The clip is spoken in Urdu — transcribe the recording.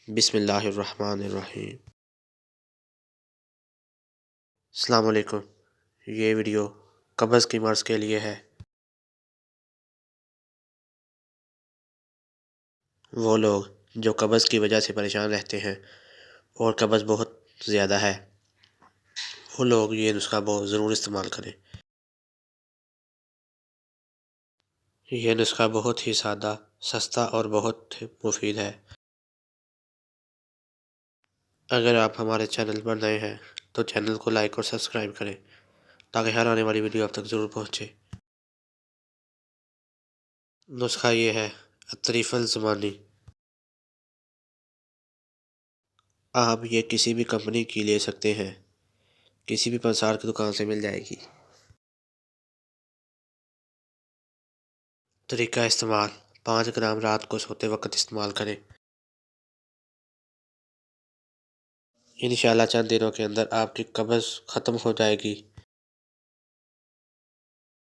بسم اللہ الرحمن الرحیم۔ السلام علیکم۔ یہ ویڈیو قبض کی مرض کے لیے ہے۔ وہ لوگ جو قبض کی وجہ سے پریشان رہتے ہیں اور قبض بہت زیادہ ہے، وہ لوگ یہ نسخہ بہت ضرور استعمال کریں۔ یہ نسخہ بہت ہی سادہ، سستا اور بہت مفید ہے۔ اگر آپ ہمارے چینل پر نئے ہیں تو چینل کو لائک اور سبسکرائب کریں تاکہ ہر آنے والی ویڈیو آپ تک ضرور پہنچے۔ نسخہ یہ ہے: الطریف الزمانی۔ آپ یہ کسی بھی کمپنی کی لے سکتے ہیں، کسی بھی پنسار کی دکان سے مل جائے گی۔ طریقہ استعمال: 5 گرام رات کو سوتے وقت استعمال کریں۔ انشاءاللہ چند دنوں کے اندر آپ کی قبض ختم ہو جائے گی۔